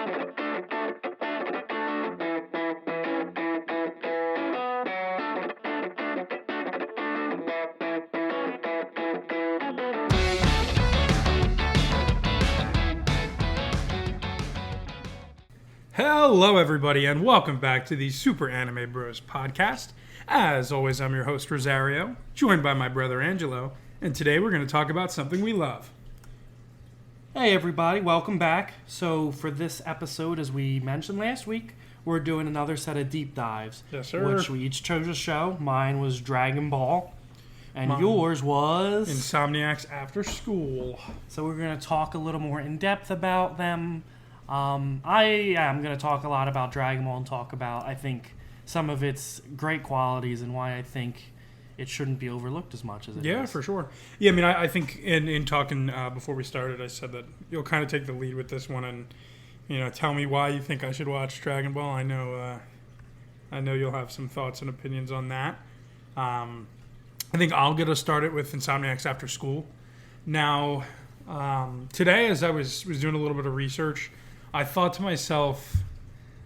Hello, everybody, and welcome back to the Super Anime Bros podcast. As always, I'm your host, Rosario, joined by my brother, Angelo, and today we're going to talk about something we love. Hey, everybody, welcome back. So, for this episode, as we mentioned last week, we're doing another set of deep dives. Yes, sir. Which we each chose a show. Mine was Dragon Ball, and yours was... Insomniacs After School. So, we're going to talk a little more in depth about them. I am going to talk a lot about Dragon Ball and talk about, I think, some of its great qualities and why I think it shouldn't be overlooked as much as it is. Yeah, for sure. Yeah, I mean, I think in talking before we started, I said that you'll kind of take the lead with this one and, you know, tell me why you think I should watch Dragon Ball. I know you'll have some thoughts and opinions on that. I think I'll get us started with Insomniacs After School. Now, today, as I was doing a little bit of research, I thought to myself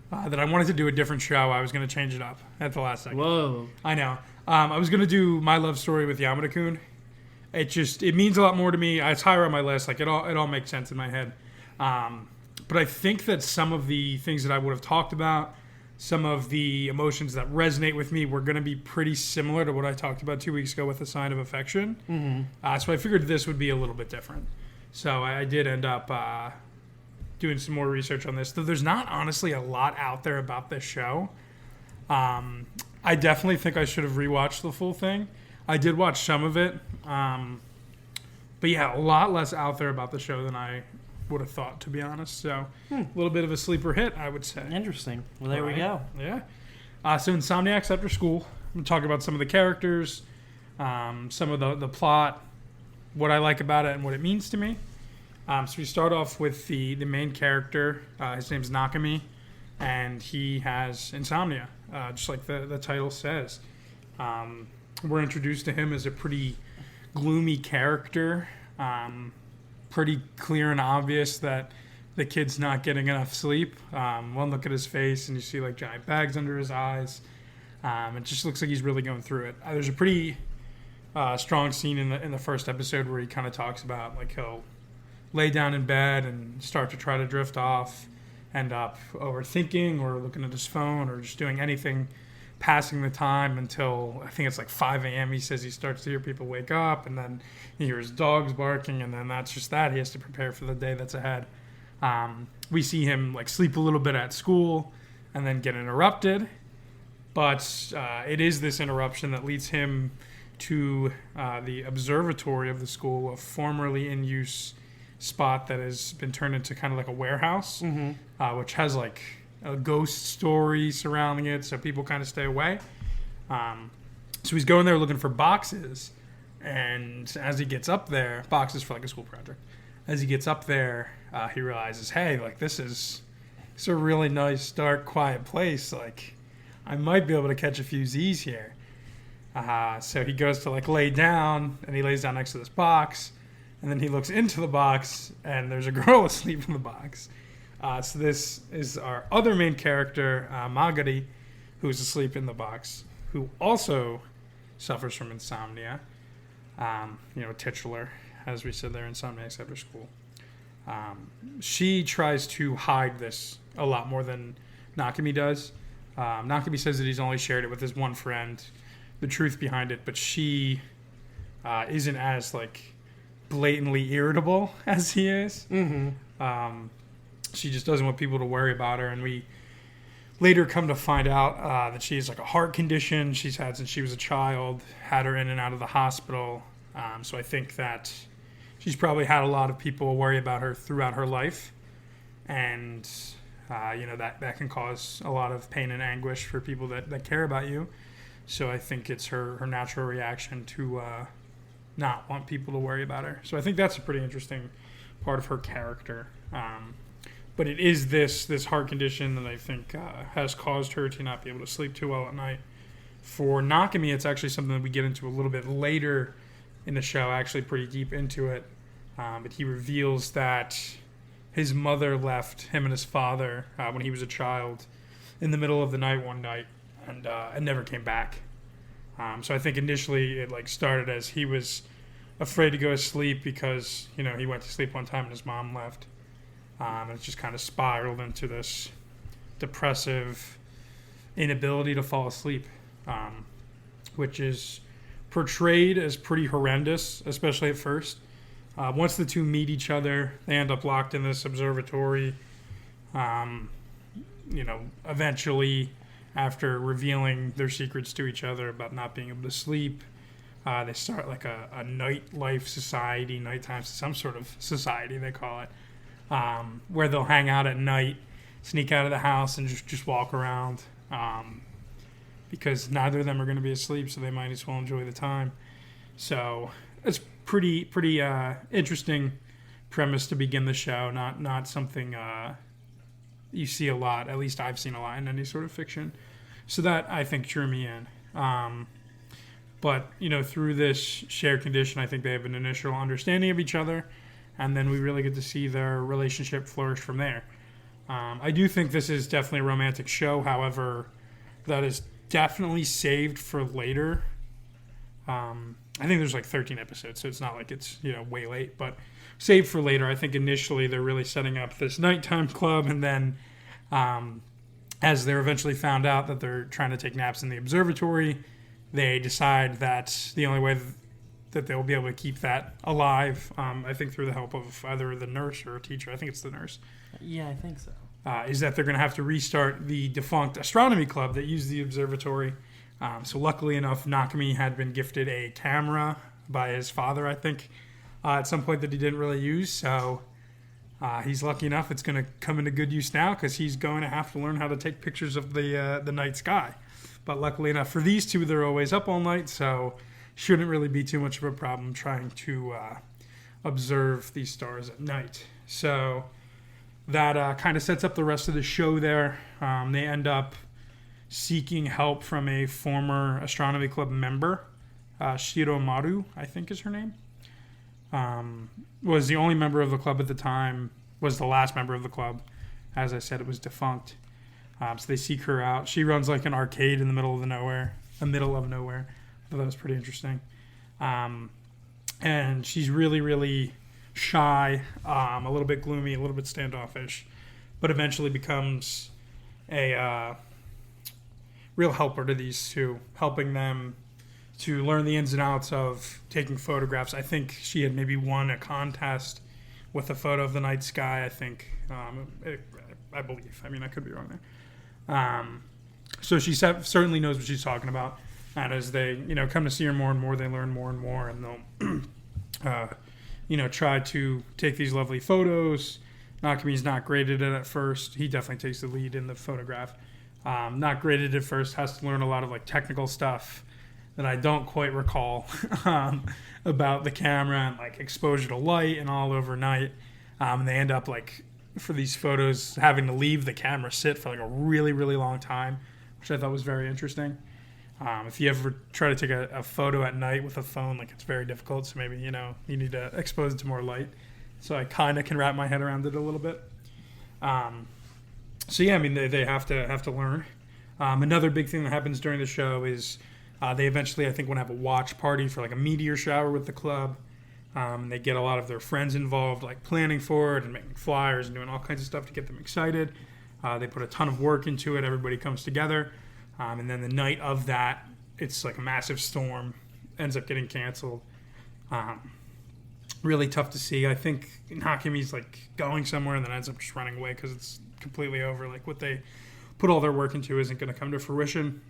that I wanted to do a different show. I was going to change it up at the last second. Whoa. I know. I was going to do My Love Story with Yamada-kun. It means a lot more to me. It's higher on my list. Like, it all makes sense in my head. But I think that some of the things that I would have talked about, some of the emotions that resonate with me were going to be pretty similar to what I talked about 2 weeks ago with A Sign of Affection. Mm-hmm. So I figured this would be a little bit different. So I did end up doing some more research on this. Though there's not honestly a lot out there about this show. I definitely think I should have rewatched the full thing. I did watch some of it. But yeah, a lot less out there about the show than I would have thought, to be honest. So a little bit of a sleeper hit, I would say. Interesting. Well, there we go. Yeah. So Insomniacs After School. I'm going to talk about some of the characters, some of the plot, what I like about it, and what it means to me. So we start off with the main character. His name's Nakami, and he has insomnia, just like the title says. We're introduced to him as a pretty gloomy character. Pretty clear and obvious that the kid's not getting enough sleep. One look at his face, and you see like giant bags under his eyes. It just looks like he's really going through it. There's a pretty strong scene in the first episode where he kind of talks about like he'll lay down in bed and start to try to drift off, end up overthinking or looking at his phone or just doing anything, passing the time until I think it's like 5 a.m. He says he starts to hear people wake up, and then he hears dogs barking, and then that's just that. He has to prepare for the day that's ahead. We see him like sleep a little bit at school and then get interrupted, but it is this interruption that leads him to the observatory of the school, a formerly in use spot that has been turned into kind of like a warehouse, which has like a ghost story surrounding it, so people kind of stay away. So he's going there looking for boxes, and as he gets up there, boxes for like a school project. As he gets up there, he realizes, hey, like it's a really nice, dark, quiet place. Like I might be able to catch a few Z's here. So he goes to like lay down, and he lays down next to this box. And then he looks into the box, and there's a girl asleep in the box. So this is our other main character, Magari, who's asleep in the box, who also suffers from insomnia. Titular, as we said there, Insomniacs After School. She tries to hide this a lot more than Nakami does. Nakami says that he's only shared it with his one friend, the truth behind it, but she isn't as like blatantly irritable as he is. She just doesn't want people to worry about her, and we later come to find out that she has like a heart condition she's had since she was a child, had her in and out of the hospital. So I think that she's probably had a lot of people worry about her throughout her life, and that can cause a lot of pain and anguish for people that care about you. So I think it's her natural reaction to not want people to worry about her. So I think that's a pretty interesting part of her character. But it is this heart condition that I think has caused her to not be able to sleep too well at night. For Nakami, it's actually something that we get into a little bit later in the show, actually pretty deep into it. But he reveals that his mother left him and his father when he was a child in the middle of the night one night and never came back. So I think initially it like started as he was afraid to go to sleep because, you know, he went to sleep one time and his mom left. And it just kind of spiraled into this depressive inability to fall asleep, which is portrayed as pretty horrendous, especially at first. Once the two meet each other, they end up locked in this observatory. Eventually, after revealing their secrets to each other about not being able to sleep, they start like a nightlife society, nighttime, some sort of society they call it, where they'll hang out at night, sneak out of the house, and just walk around, because neither of them are going to be asleep, so they might as well enjoy the time. So it's pretty interesting premise to begin the show. Not something you see a lot. At least I've seen a lot in any sort of fiction. So that I think drew me in. But through this shared condition, I think they have an initial understanding of each other, and then we really get to see their relationship flourish from there. I do think this is definitely a romantic show. However, that is definitely saved for later. I think there's like 13 episodes, so it's not like it's way late, but saved for later. I think initially they're really setting up this nighttime club, and then as they're eventually found out that they're trying to take naps in the observatory, they decide that the only way that they'll be able to keep that alive, I think through the help of either the nurse or a teacher, I think it's the nurse. Yeah, I think so. Is that they're going to have to restart the defunct astronomy club that used the observatory. So luckily enough, Nakami had been gifted a camera by his father, I think, at some point that he didn't really use. So he's lucky enough it's going to come into good use now because he's going to have to learn how to take pictures of the night sky. But luckily enough for these two, they're always up all night, so shouldn't really be too much of a problem trying to observe these stars at night. So that kind of sets up the rest of the show there. They end up seeking help from a former astronomy club member, Shiromaru, I think is her name. Was the only member of the club at the time, was the last member of the club. As I said, it was defunct. So they seek her out. She runs like an arcade in the middle of nowhere. I thought that was pretty interesting. And she's really, really shy, a little bit gloomy, a little bit standoffish, but eventually becomes a real helper to these two, helping them to learn the ins and outs of taking photographs. I think she had maybe won a contest with a photo of the night sky, I think. I believe. I mean, I could be wrong there. So she certainly knows what she's talking about. And as they, come to see her more and more, they learn more and more, and they'll, try to take these lovely photos. Nakami's not great at it at first. He definitely takes the lead in the photograph. Not great at it at first, has to learn a lot of like technical stuff that I don't quite recall about the camera and like exposure to light and all overnight. And they end up like for these photos having to leave the camera sit for like a really, really long time, which I thought was very interesting. If you ever try to take a photo at night with a phone, like it's very difficult. So maybe, you need to expose it to more light. So I kind of can wrap my head around it a little bit. So yeah, I mean, they have to learn. Another big thing that happens during the show is they eventually, I think, want to have a watch party for like a meteor shower with the club. They get a lot of their friends involved, like planning for it and making flyers and doing all kinds of stuff to get them excited. They put a ton of work into it. Everybody comes together. And then the night of that, it's like a massive storm, ends up getting canceled. Really tough to see. I think Nakami's like going somewhere and then ends up just running away because it's completely over. Like what they put all their work into isn't going to come to fruition.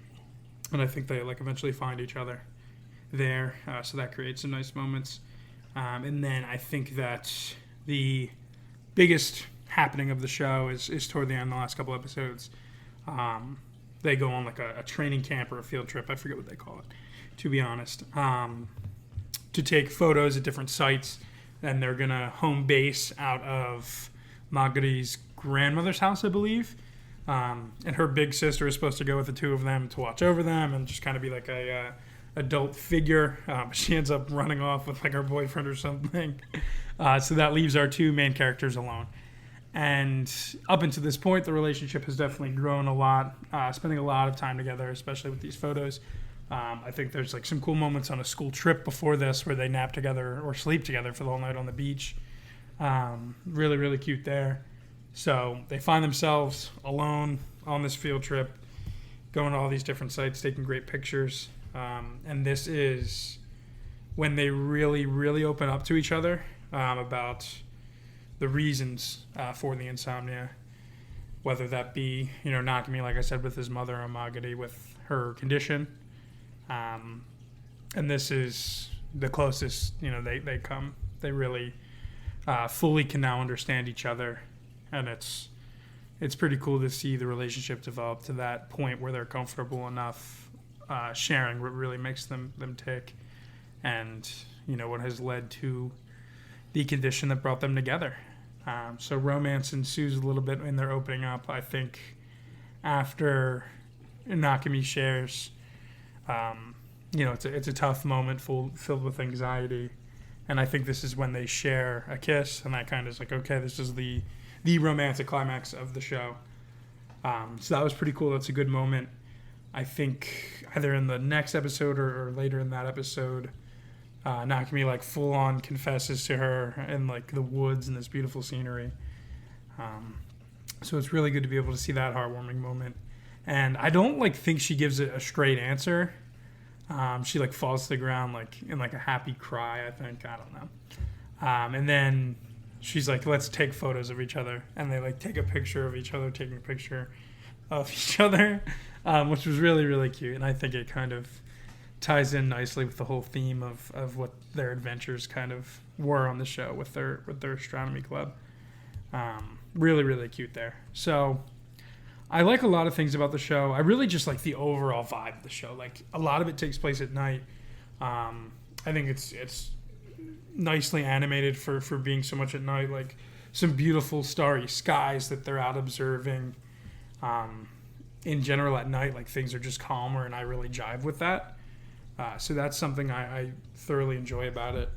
And I think they like eventually find each other there. So that creates some nice moments. And then I think that the biggest happening of the show is toward the end, the last couple episodes. They go on like a training camp or a field trip. I forget what they call it, to be honest, to take photos at different sites. And they're going to home base out of Magari's grandmother's house, I believe. And her big sister is supposed to go with the two of them to watch over them and just kind of be like a adult figure. She ends up running off with like her boyfriend or something. So that leaves our two main characters alone. And up until this point, the relationship has definitely grown a lot, spending a lot of time together, especially with these photos. I think there's like some cool moments on a school trip before this where they nap together or sleep together for the whole night on the beach. Really, really cute there. So they find themselves alone on this field trip, going to all these different sites, taking great pictures. And this is when they really, really open up to each other about the reasons for the insomnia, whether that be, Nakami, like I said, with his mother, and Magari with her condition. And this is the closest, they come. They really fully can now understand each other. And it's pretty cool to see the relationship develop to that point where they're comfortable enough sharing what really makes them tick. And, what has led to the condition that brought them together. So romance ensues a little bit when they're opening up. I think after Nakami shares, it's a tough moment filled with anxiety. And I think this is when they share a kiss, and that kind of is like, okay, this is the romantic climax of the show. So that was pretty cool. That's a good moment. I think either in the next episode or later in that episode, Nakami like full on confesses to her in like the woods and this beautiful scenery. So it's really good to be able to see that heartwarming moment. And I don't like think she gives it a straight answer. She like falls to the ground like in like a happy cry, I think. I don't know. And then she's like, let's take photos of each other. And they like take a picture of each other, taking a picture of each other, which was really, really cute. And I think it kind of ties in nicely with the whole theme of what their adventures kind of were on the show with their astronomy club. Really, really cute there. So I like a lot of things about the show. I really just like the overall vibe of the show. Like a lot of it takes place at night. I think it's nicely animated for being so much at night. Like some beautiful starry skies that they're out observing. In general at night, like things are just calmer, and I really jive with that. So that's something I thoroughly enjoy about it.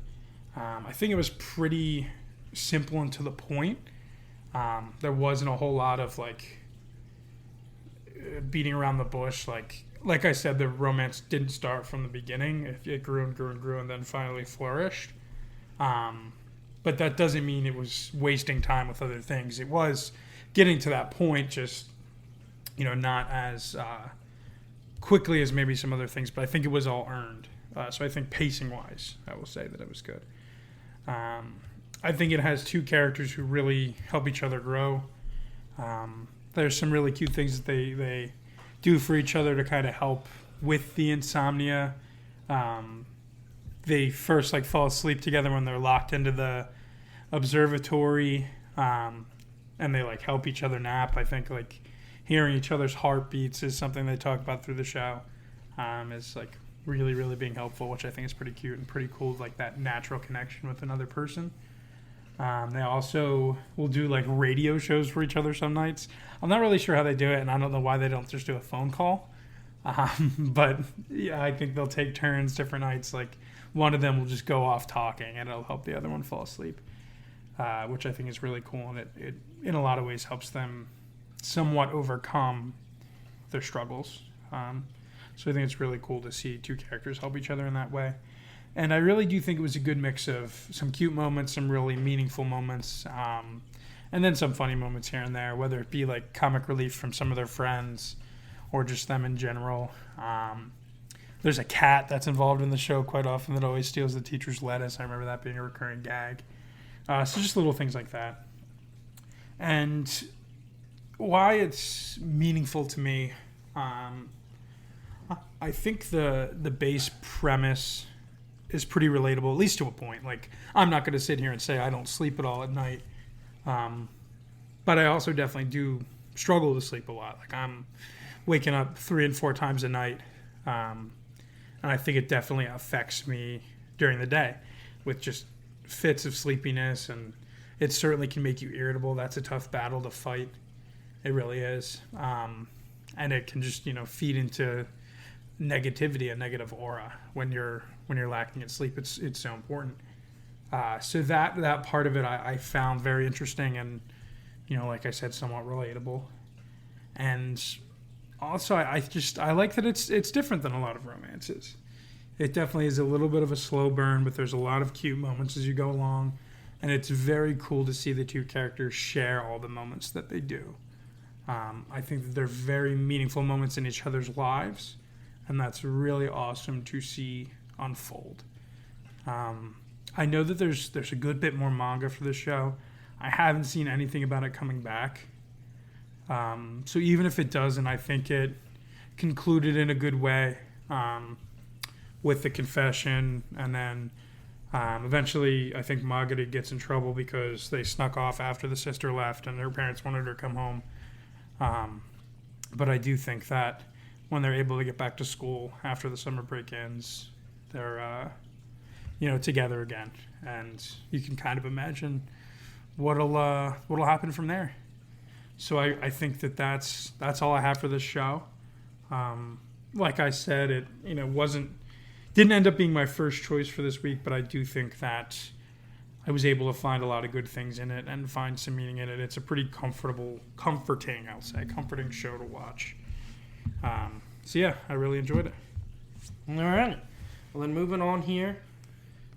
I think it was pretty simple and to the point. There wasn't a whole lot of like beating around the bush. Like I said, the romance didn't start from the beginning. It grew and grew and grew and then finally flourished. But that doesn't mean it was wasting time with other things. It was getting to that point, just, not as quickly as maybe some other things, but I think it was all earned. So I think pacing-wise, I will say that it was good. I think it has two characters who really help each other grow. There's some really cute things that they do for each other to kind of help with the insomnia. They first fall asleep together when they're locked into the observatory, and they help each other nap. I think hearing each other's heartbeats is something they talk about through the show. Is really, really being helpful, which I think is pretty cute and pretty cool, that natural connection with another person. They also will do radio shows for each other some nights. I'm not really sure how they do it, and I don't know why they don't just do a phone call. But yeah, I think they'll take turns different nights. One of them will just go off talking, and it'll help the other one fall asleep, which I think is really cool, and it in a lot of ways helps them somewhat overcome their struggles. So I think it's really cool to see two characters help each other in that way. And I really do think it was a good mix of some cute moments, some really meaningful moments, and then some funny moments here and there, whether it be comic relief from some of their friends or just them in general. There's a cat that's involved in the show quite often that always steals the teacher's lettuce. I remember that being a recurring gag. So just little things like that. And why it's meaningful to me, I think the base premise is pretty relatable, at least to a point. I'm not going to sit here and say I don't sleep at all at night, but I also definitely do struggle to sleep a lot. I'm waking up 3 and 4 times a night, and I think it definitely affects me during the day with just fits of sleepiness, and it certainly can make you irritable. That's a tough battle to fight. It really is, and it can just feed into negativity, a negative aura when you're lacking in sleep. It's so important. So that part of it I found very interesting, and like I said, somewhat relatable. And also, I like that it's different than a lot of romances. It definitely is a little bit of a slow burn, but there's a lot of cute moments as you go along. And it's very cool to see the two characters share all the moments that they do. I think that they're very meaningful moments in each other's lives, and that's really awesome to see unfold. I know that there's a good bit more manga for this show. I haven't seen anything about it coming back. So even if it doesn't, I think it concluded in a good way with the confession, and then eventually I think Magari gets in trouble because they snuck off after the sister left and her parents wanted her to come home. But I do think that when they're able to get back to school after the summer break ends, they're together again, and you can kind of imagine what'll happen from there. So I think that's all I have for this show. Like I said, it didn't end up being my first choice for this week, but I do think that I was able to find a lot of good things in it and find some meaning in it. It's a pretty comforting show to watch. So yeah, I really enjoyed it. All right. Well, then moving on here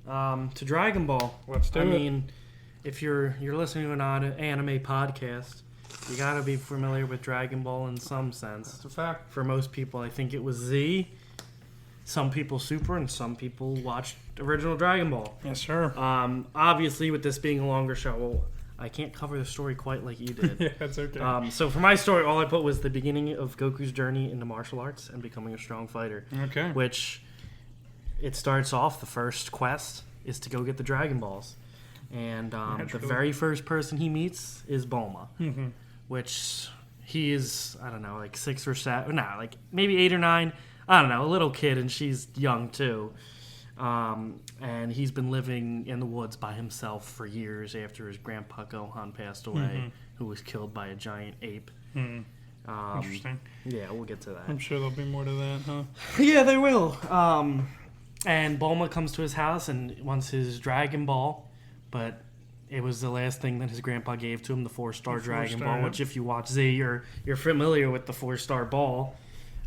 to Dragon Ball. Let's do it. I mean, if you're listening to an anime podcast, you got to be familiar with Dragon Ball in some sense. That's a fact. For most people, I think it was Z. Some people Super, and some people watched original Dragon Ball. Yes, sir. Obviously, with this being a longer show, well, I can't cover the story quite like you did. Yeah, that's okay. So for my story, all I put was the beginning of Goku's journey into martial arts and becoming a strong fighter. Okay. Which it starts off, the first quest is to go get the Dragon Balls. And the very first person he meets is Bulma. Mm-hmm. Which he is, I don't know, like 6 or 7, maybe 8 or 9. I don't know, a little kid, and she's young too. And he's been living in the woods by himself for years after his grandpa Gohan passed away, who was killed by a giant ape. Mm-hmm. Interesting. Yeah, we'll get to that. I'm sure there'll be more to that, huh? Yeah, there will. And Bulma comes to his house and wants his Dragon Ball, but it was the last thing that his grandpa gave to him, the 4-star Dragon Ball, which if you watch Z, you're familiar with the 4-star ball.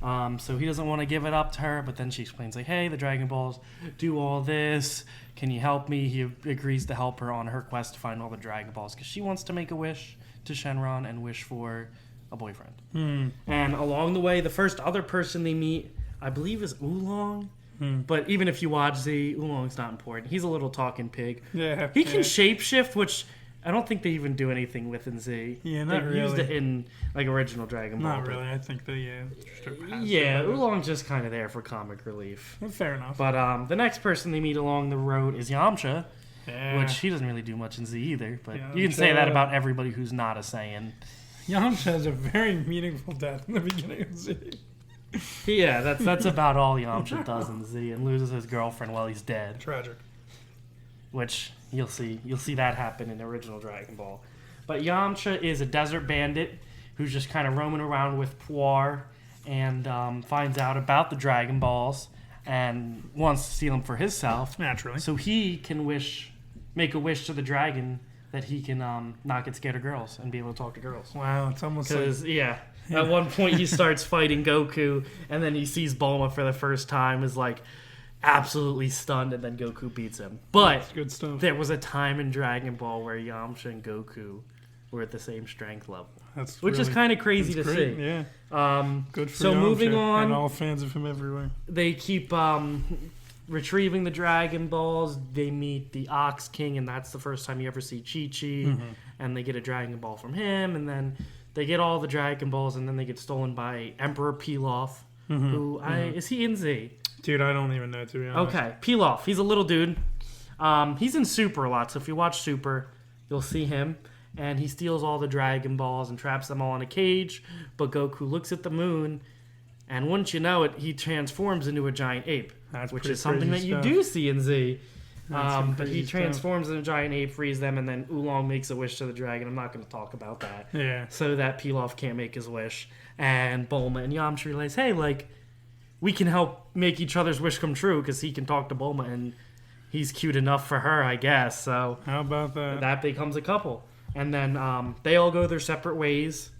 So he doesn't want to give it up to her, but then she explains, like, hey, the Dragon Balls do all this. Can you help me? He agrees to help her on her quest to find all the Dragon Balls because she wants to make a wish to Shenron and wish for a boyfriend. And along the way, the first other person they meet, I believe, is Oolong. But even if you watch Z, Oolong's not important. He's a little talking pig. Yeah. He can shapeshift, which I don't think they even do anything with in Z. Yeah, not really. They used it in original Dragon Ball. Not really. I think they Oolong's just kind of there for comic relief. Fair enough. But the next person they meet along the road is Yamcha, Yeah. which he doesn't really do much in Z either. But Yeah, you can say that about everybody who's not a Saiyan. Yamcha has a very meaningful death in the beginning of Z. Yeah, that's about all Yamcha does in Z, and loses his girlfriend while he's dead. Tragic. Which you'll see that happen in the original Dragon Ball. But Yamcha is a desert bandit who's just kind of roaming around with Puar and finds out about the Dragon Balls and wants to steal them for himself. Naturally. So he can make a wish to the dragon that he can not get scared of girls and be able to talk to girls. Wow, it's almost like... Because, at one point he starts fighting Goku, and then he sees Bulma for the first time, is like absolutely stunned, and then Goku beats him. But That's good stuff. there was a time in Dragon Ball where Yamcha and Goku were at the same strength level. Which is kind of crazy to see. Yeah. Good for So Yamcha moving on, and all fans of him everywhere. they keep retrieving the Dragon Balls. They meet the Ox King, and that's the first time you ever see Chi-Chi. And they get a Dragon Ball from him, and then they get all the Dragon Balls, and then they get stolen by Emperor Pilaf, who is he in Z? Dude, I don't even know, to be honest. Okay, Pilaf. He's a little dude. He's in Super a lot, so if you watch Super, you'll see him. And he steals all the Dragon Balls and traps them all in a cage. But Goku looks at the moon, and wouldn't you know it, he transforms into a giant ape. That's which pretty is something that crazy you stuff. do see in Z. Some But he crazy transforms into a giant ape, frees them, and then Oolong makes a wish to the dragon. I'm not going to talk about that. Yeah. So that Pilaf can't make his wish. And Bulma and Yamcha realize, hey, we can help make each other's wish come true because he can talk to Bulma, and he's cute enough for her, I guess. So How about that? that becomes a couple. And then they all go their separate ways.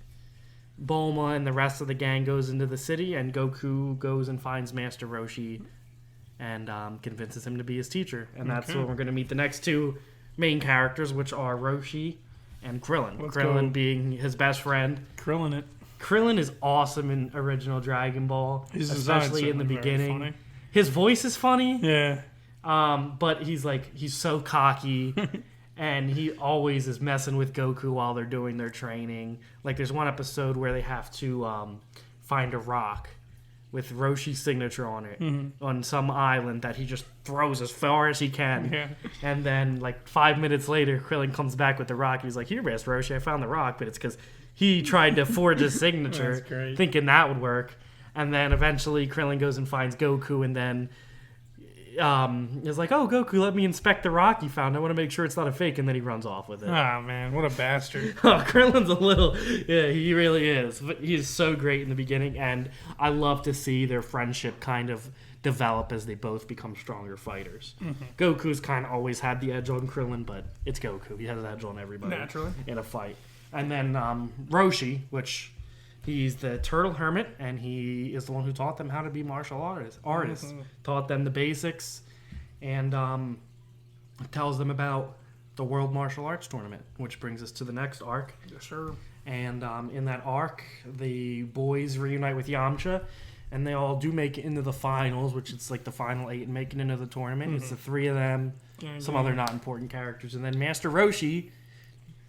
Bulma and the rest of the gang goes into the city, and Goku goes and finds Master Roshi and convinces him to be his teacher. And that's where we're going to meet the next two main characters, which are Roshi and Krillin. Krillin being his best friend. Krillin is awesome in original Dragon Ball, especially in the beginning. His voice is funny. Yeah. But he's so cocky. And he always is messing with Goku while they're doing their training. Like, there's one episode where they have to find a rock with Roshi's signature on it on some island that he just throws as far as he can. Yeah. And then, 5 minutes later, Krillin comes back with the rock. He's like, "Here, Master Roshi, I found the rock." But it's because he tried to forge his signature, thinking that would work. And then eventually Krillin goes and finds Goku, and then is like, "Oh, Goku, let me inspect the rock you found. I want to make sure it's not a fake." And then he runs off with it. Oh, man, what a bastard. Krillin's he really is. But he's so great in the beginning, and I love to see their friendship kind of develop as they both become stronger fighters. Goku's kind of always had the edge on Krillin, but it's Goku. He has an edge on everybody naturally in a fight. And then Roshi, which... he's the turtle hermit, and he is the one who taught them how to be martial artists. Taught them the basics, and tells them about the World Martial Arts Tournament, which brings us to the next arc. Yes, sir. And in that arc, the boys reunite with Yamcha, and they all do make it into the finals, which is like the final 8 and make it into the tournament. It's the 3 of them, some other not important characters. And then Master Roshi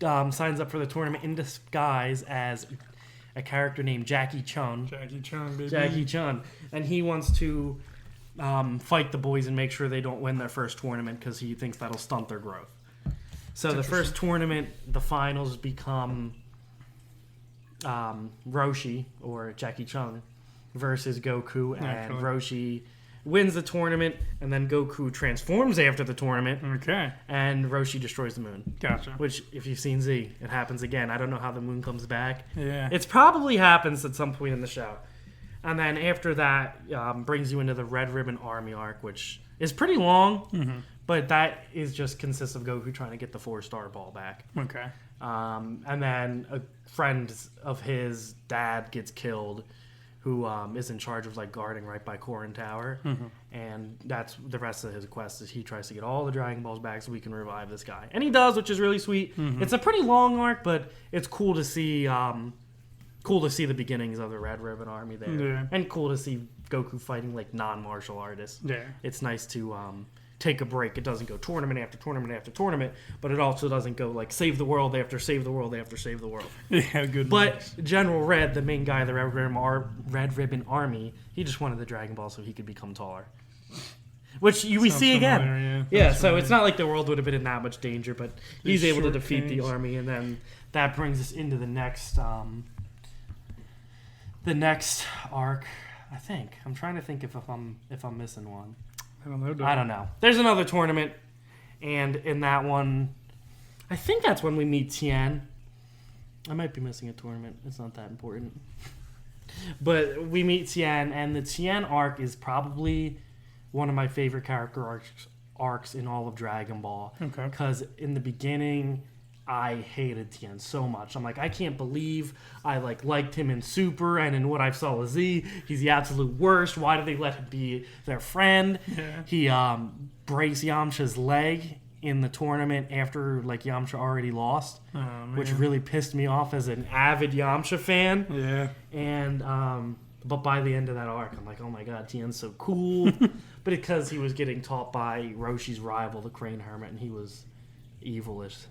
signs up for the tournament in disguise as a character named Jackie Chun. Jackie Chun. And he wants to fight the boys and make sure they don't win their first tournament because he thinks that'll stunt their growth. So the first tournament, the finals become Roshi, or Jackie Chun, versus Goku. And Roshi wins the tournament, and then Goku transforms after the tournament. Okay. And Roshi destroys the moon. Gotcha. Which, if you've seen Z, it happens again. I don't know how the moon comes back. Yeah. It's probably happens at some point in the show. And then after that, brings you into the Red Ribbon Army arc, which is pretty long, but that is just consists of Goku trying to get the 4-star ball back. Okay. And then a friend of his dad gets killed, who is in charge of guarding right by Korin Tower, and that's the rest of his quest. Is he tries to get all the Dragon Balls back so we can revive this guy, and he does, which is really sweet. It's a pretty long arc, but it's cool to see. Cool to see the beginnings of the Red Ribbon Army there, and cool to see Goku fighting non-martial artists. Yeah, it's nice to take a break. It doesn't go tournament after tournament after tournament, but it also doesn't go save the world after save the world after save the world. Yeah, good. But General Red, the main guy of the Red Ribbon Army, he just wanted the Dragon Ball so he could become taller. Which we see again. Yeah, so it's not like the world would have been in that much danger, but he's able to defeat the army, and then that brings us into the next arc. I think I'm trying to think if I'm missing one. I don't know. There's another tournament, and in that one, I think that's when we meet Tien. I might be missing a tournament. It's not that important. But we meet Tien, and the Tien arc is probably one of my favorite character arcs in all of Dragon Ball. Okay. Because in the beginning, I hated Tien so much. I'm I can't believe I liked him in Super and in what I saw with Z. He's the absolute worst. Why did they let him be their friend? Yeah. He breaks Yamcha's leg in the tournament after Yamcha already lost, which really pissed me off as an avid Yamcha fan. Yeah. And but by the end of that arc, I'm oh my god, Tien's so cool. But because he was getting taught by Roshi's rival, the Crane Hermit, and he was evil as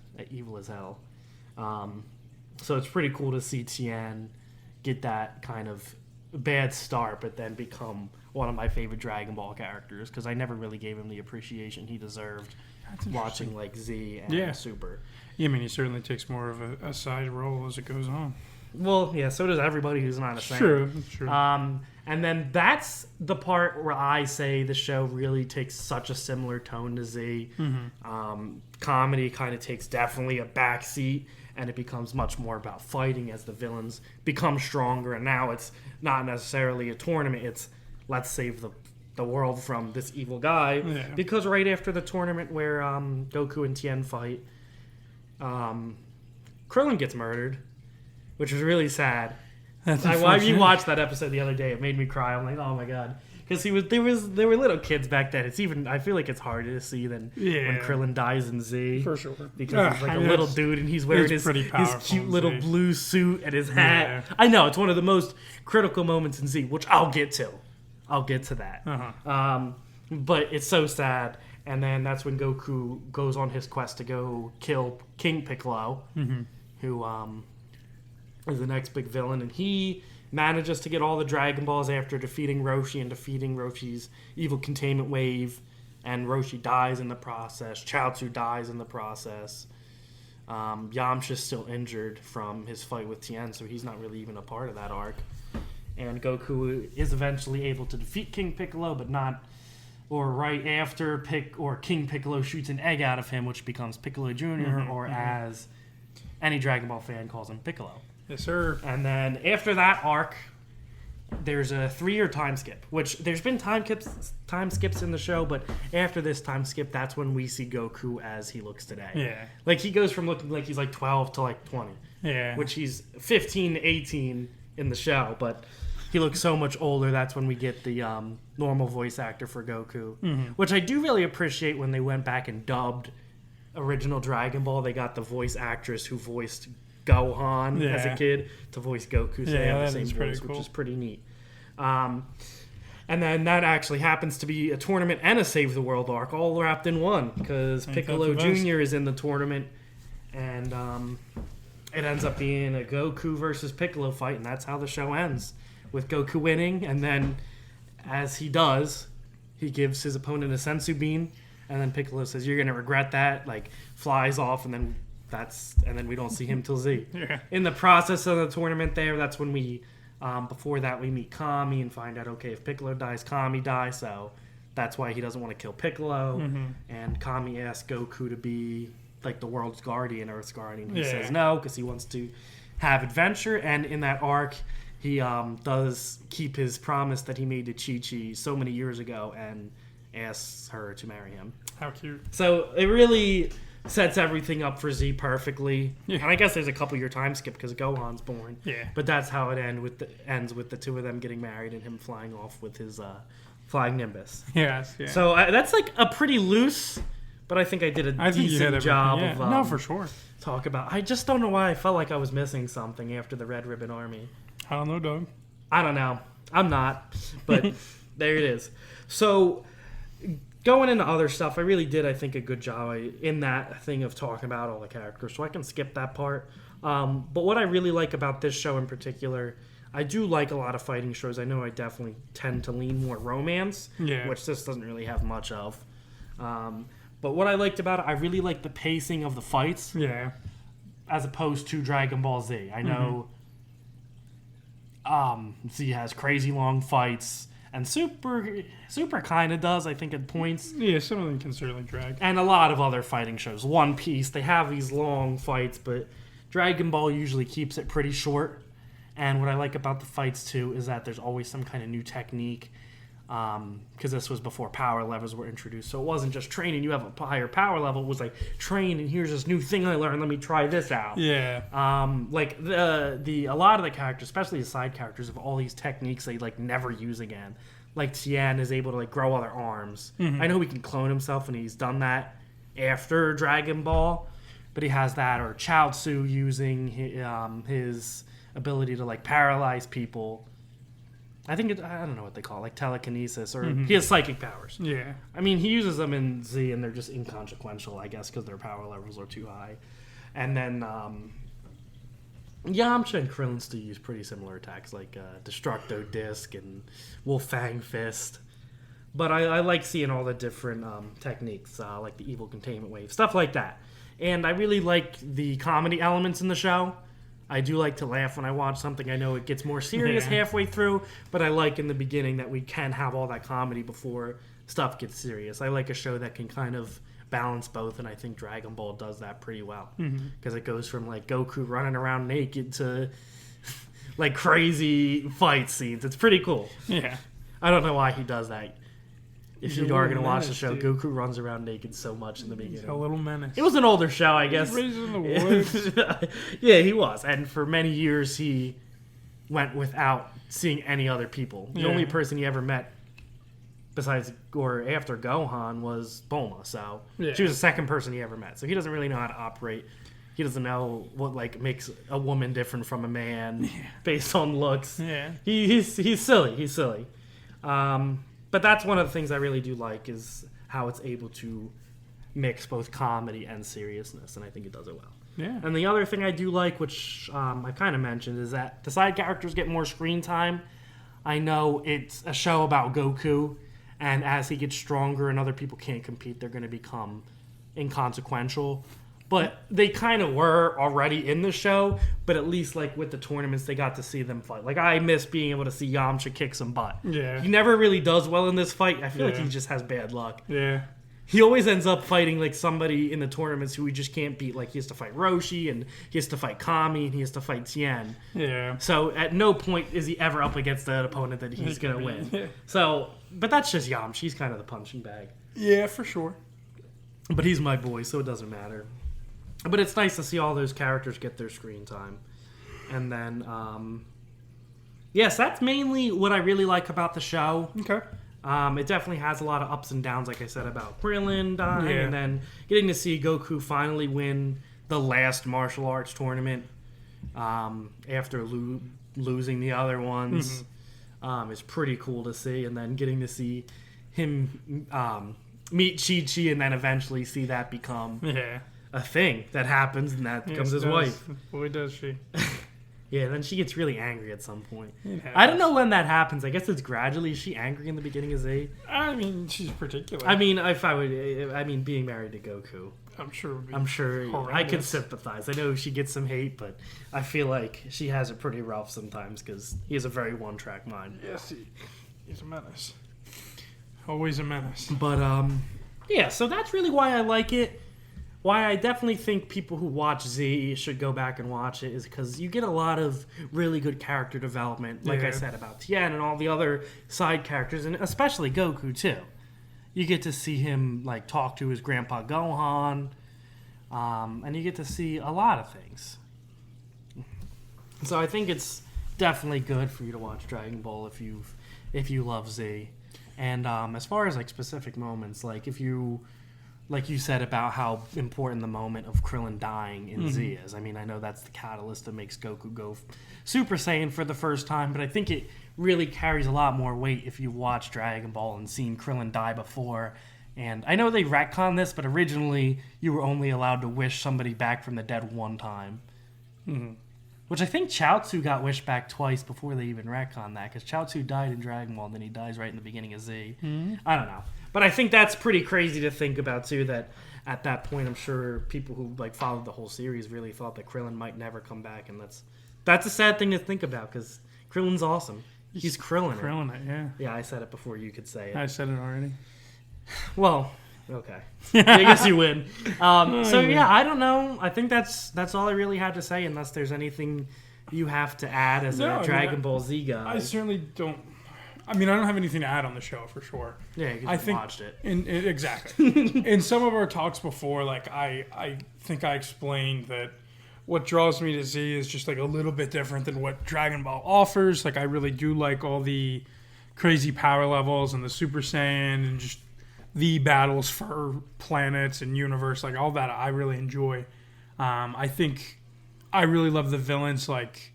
hell. So it's pretty cool to see Tien get that kind of bad start, but then become one of my favorite Dragon Ball characters, because I never really gave him the appreciation he deserved watching Z and Super. Yeah, I mean, he certainly takes more of a side role as it goes on. Well, yeah, so does everybody who's not a Saiyan. True. And then that's the part where I say the show really takes such a similar tone to Z. Comedy kind of takes definitely a backseat, and it becomes much more about fighting as the villains become stronger. And now it's not necessarily a tournament. It's let's save the world from this evil guy. Yeah. Because right after the tournament where Goku and Tien fight, Krillin gets murdered, which was really sad. That's I unfortunate. watched that episode the other day. It made me cry. I'm like, oh my god, because there were little kids back then. I feel like it's harder to see than when Krillin dies in Z. For sure. Because he's like a little dude and he's wearing his cute little blue suit and his hat. Yeah. I know, it's one of the most critical moments in Z, which I'll get to. I'll get to that. But it's so sad. And then that's when Goku goes on his quest to go kill King Piccolo, who is the next big villain. And he manages to get all the Dragon Balls after defeating Roshi and defeating Roshi's evil containment wave. And Roshi dies in the process. Chaozu dies in the process. Yamcha's still injured from his fight with Tien, so he's not really even a part of that arc. And Goku is eventually able to defeat King Piccolo, but not... Or right after King Piccolo shoots an egg out of him, which becomes Piccolo Jr., or as any Dragon Ball fan calls him, Piccolo. Yes, sir. And then after that arc, there's a 3-year time skip, which there's been time skips in the show, but after this time skip, that's when we see Goku as he looks today. Yeah. Like, he goes from looking like he's like 12 to like 20. Yeah. Which he's 15 to 18 in the show, but he looks so much older. That's when we get the normal voice actor for Goku, which I do really appreciate when they went back and dubbed original Dragon Ball. They got the voice actress who voiced Gohan as a kid to voice Goku, so they have the same voice, which is pretty neat. And then that actually happens to be a tournament and a Save the World arc all wrapped in one, because Piccolo Jr. is in the tournament, and it ends up being a Goku versus Piccolo fight, and that's how the show ends, with Goku winning. And then as he does, he gives his opponent a sensu bean, and then Piccolo says, "You're gonna regret that," like flies off, and then we don't see him till Z. In the process of the tournament that's when we before that we meet Kami and find out, okay, if Piccolo dies, Kami dies, so that's why he doesn't want to kill Piccolo. And Kami asks Goku to be like the world's guardian, Earth's guardian. He says no, because he wants to have adventure. And in that arc, he does keep his promise that he made to Chi-Chi so many years ago and asks her to marry him. How cute. So it really sets everything up for Z perfectly. And I guess there's a couple year time skip because Gohan's born. But that's how it ends with the two of them getting married and him flying off with his flying Nimbus. So that's like a pretty loose, but I think I did a decent job of no, for sure. talk about. I just don't know why I felt like I was missing something after the Red Ribbon Army. I don't know, Doug. I don't know. I'm not, but there it is. So going into other stuff, I really did, I think, a good job in that thing of talking about all the characters, so I can skip that part. But what I really like about this show in particular, I do like a lot of fighting shows. I know I definitely tend to lean more romance, which this doesn't really have much of. But what I liked about it, I really liked the pacing of the fights. As opposed to Dragon Ball Z. I know Z has crazy long fights, and Super kind of does, I think, at points. Some of them can certainly drag. And a lot of other fighting shows. One Piece, they have these long fights, but Dragon Ball usually keeps it pretty short. And what I like about the fights, too, is that there's always some kind of new technique. Because this was before power levels were introduced. So it wasn't just training, you have a higher power level. It was like, train, and here's this new thing I learned, let me try this out. Like a lot of the characters, especially the side characters, have all these techniques they like never use again. Like Tien is able to like grow other arms. I know he can clone himself, and he's done that after Dragon Ball, but he has that. Or Chaozu using his ability to like paralyze people. I don't know what they call it, like telekinesis, or he has psychic powers. I mean, he uses them in Z, and they're just inconsequential, I guess, because their power levels are too high. And then Yamcha and Krillin still use pretty similar attacks, like Destructo Disc and Wolf Fang Fist. But I like seeing all the different techniques, like the evil containment wave, stuff like that. And I really like the comedy elements in the show. I do like to laugh when I watch something. I know it gets more serious halfway through, but I like in the beginning that we can have all that comedy before stuff gets serious. I like a show that can kind of balance both, and I think Dragon Ball does that pretty well. Because it goes from like Goku running around naked to like crazy fight scenes. It's pretty cool. I don't know why he does that. If He's you a are little going to watch the menace, show, dude. Goku runs around naked so much in the He's beginning. a little menace. It was an older show, I guess. Raised in the woods. Yeah, he was. And for many years, he went without seeing any other people. The only person he ever met besides or after Gohan was Bulma. So she was the second person he ever met. So he doesn't really know how to operate. He doesn't know what like makes a woman different from a man based on looks. Yeah. He's silly. He's silly. But that's one of the things I really do like is how it's able to mix both comedy and seriousness, and I think it does it well. Yeah. And the other thing I do like, which I kind of mentioned, is that the side characters get more screen time. I know it's a show about Goku, and as he gets stronger and other people can't compete, they're going to become inconsequential. But they kind of were already in the show, but at least like with the tournaments, they got to see them fight. Like I miss being able to see Yamcha kick some butt. Yeah. He never really does well in this fight. I feel like he just has bad luck. Yeah. He always ends up fighting like somebody in the tournaments who he just can't beat. Like he has to fight Roshi, and he has to fight Kami, and he has to fight Tien. Yeah. So at no point is he ever up against an opponent that he's going to win. Yeah. So, but that's just Yamcha. He's kind of the punching bag. Yeah, for sure. But he's my boy, so it doesn't matter. But it's nice to see all those characters get their screen time. And then, yes, that's mainly what I really like about the show. Okay. It definitely has a lot of ups and downs, like I said, about Krillin dying, Yeah. and then getting to see Goku finally win the last martial arts tournament after losing the other ones is pretty cool to see. And then getting to see him meet Chi-Chi and then eventually see that become a thing that happens, and that becomes his wife. Boy, does she. Yeah, and then she gets really angry at some point. It I don't happens. know when that happens. I guess it's gradually. Is she angry in the beginning of Z? I mean, she's particular. I mean, being married to Goku, I'm sure. Would be I'm sure I could horrendous. sympathize. I know she gets some hate, but I feel like she has it pretty rough sometimes because he has a very one-track mind. Yes, he's a menace. Always a menace. But yeah. So that's really why I like it. Why I definitely think people who watch Z should go back and watch it is because you get a lot of really good character development, like I Yeah. said about Tien and all the other side characters, and especially Goku too. You get to see him like talk to his grandpa Gohan, and you get to see a lot of things. So I think it's definitely good for you to watch Dragon Ball if you love Z. And as far as like specific moments, like if you. Like you said about how important the moment of Krillin dying in Z is. I mean, I know that's the catalyst that makes Goku go Super Saiyan for the first time, but I think it really carries a lot more weight if you watch Dragon Ball and seen Krillin die before. And I know they retcon this, but originally you were only allowed to wish somebody back from the dead one time. Which I think Chaozu got wished back twice before they even retconned that, because Chaozu died in Dragon Ball and then he dies right in the beginning of Z. I don't know. But I think that's pretty crazy to think about, too, that at that point, I'm sure people who like followed the whole series really thought that Krillin might never come back, and that's a sad thing to think about, because Krillin's awesome. He's Krillin. Krillin it, yeah. Yeah, I said it before you could say it. I said it already. Well, okay. I guess you win. So, yeah, I don't know. I think that's all I really had to say, unless there's anything you have to add as No, I a mean, Dragon Ball Z guy. I certainly don't. I mean, I don't have anything to add on the show for sure. Yeah, because I you think watched it. Exactly. In some of our talks before, like I think I explained that what draws me to Z is just like a little bit different than what Dragon Ball offers. Like I really do like all the crazy power levels and the Super Saiyan and just the battles for planets and universe, like all that I really enjoy. I think I really love the villains. Like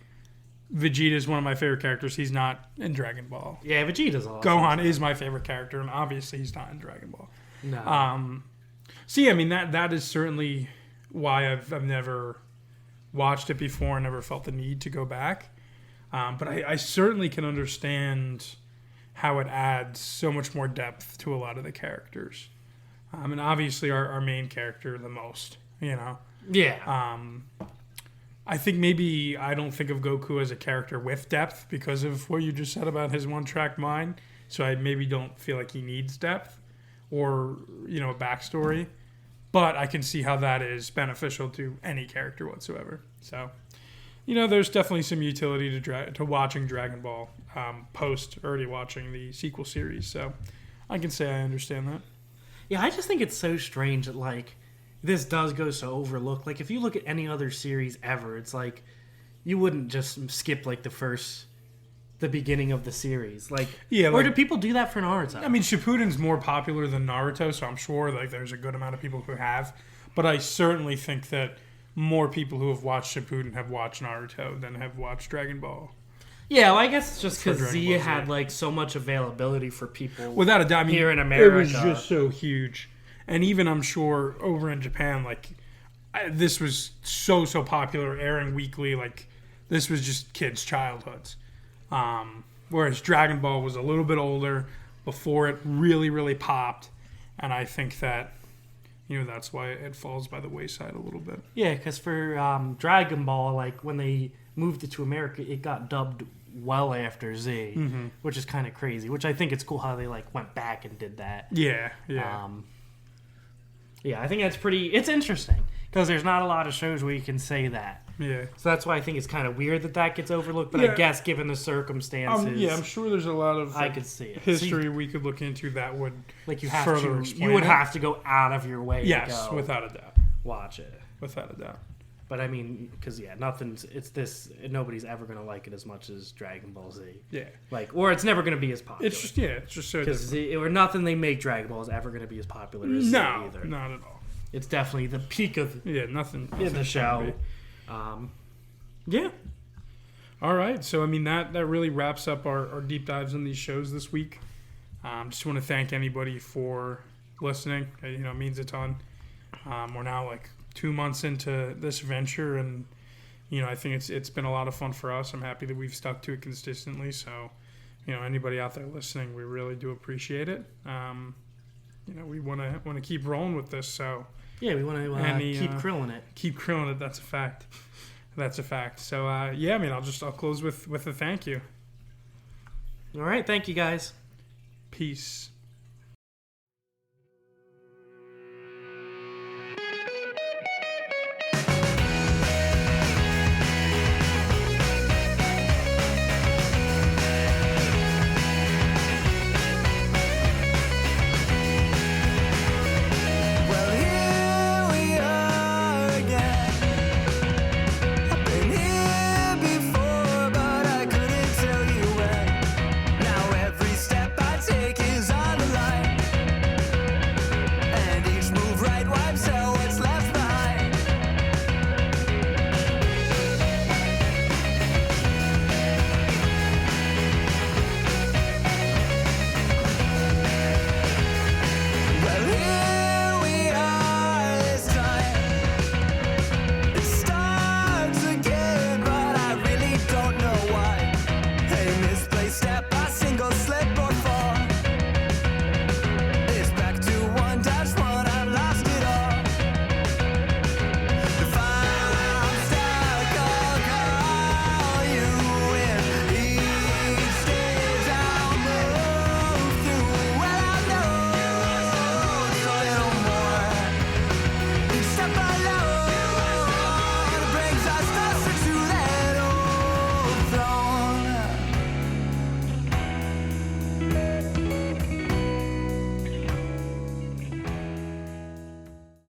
Vegeta is one of my favorite characters. He's not in Dragon Ball. Yeah, Vegeta's awesome. Gohan is my favorite character, and obviously he's not in Dragon Ball. No. So yeah, I mean that is certainly why I've never watched it before and never felt the need to go back. But I certainly can understand how it adds so much more depth to a lot of the characters. And obviously our main character the most, you know. Yeah. I think maybe I don't think of Goku as a character with depth because of what you just said about his one-track mind. So I maybe don't feel like he needs depth or, you know, a backstory. But I can see how that is beneficial to any character whatsoever. So, you know, there's definitely some utility to watching Dragon Ball post already watching the sequel series. So I can say I understand that. Yeah, I just think it's so strange that, like, this does go so overlooked. Like, if you look at any other series ever, it's like, you wouldn't just skip, like, the beginning of the series. Like, Yeah, or like- do people do that for Naruto? I mean, Shippuden's more popular than Naruto, so I'm sure like there's a good amount of people who have. But I certainly think that more people who have watched Shippuden have watched Naruto than have watched Dragon Ball. Yeah, well, I guess it's just because Dragon Z Ball Z. had, like, so much availability for people. Without a doubt, I mean, Here in it was America. just so huge. And even I'm sure over in Japan, like this was so popular, airing weekly. Like this was just kids' childhoods. Whereas Dragon Ball was a little bit older before it really popped, and I think that that's why it falls by the wayside a little bit. Yeah, because for Dragon Ball, like, when they moved it to America, it got dubbed well after Z, which is kind of crazy. Which I think it's cool how they, like, went back and did that. Yeah. Yeah, I think that's it's interesting because there's not a lot of shows where you can say that. Yeah. So that's why I think it's kind of weird that gets overlooked. But Yeah. I guess given the circumstances, I'm sure there's a lot of I could see it. history we could look into that would Like you have further to, explain you would it. have to go out of your way. Yes, to go without a doubt. watch it. Without a doubt. But I mean, because nobody's ever gonna like it as much as Dragon Ball Z. Yeah. Like, or it's never gonna be as popular. It's just so because different. or nothing they make Dragon Ball is ever gonna be as popular as Z No, either. not at all. It's definitely the peak of Yeah, nothing in the can show. be. Yeah. All right, so I mean that really wraps up our deep dives on these shows this week. Just want to thank anybody for listening. It means a ton. We're now like 2 months into this venture, and I think it's been a lot of fun for us. I'm happy that we've stuck to it consistently. So, anybody out there listening, we really do appreciate it. We want to keep rolling with this. So Yeah, we want to keep krilling it. keep grilling it. That's a fact. That's a fact. So yeah, I mean, I'll close with a thank you. All right, thank you guys. Peace.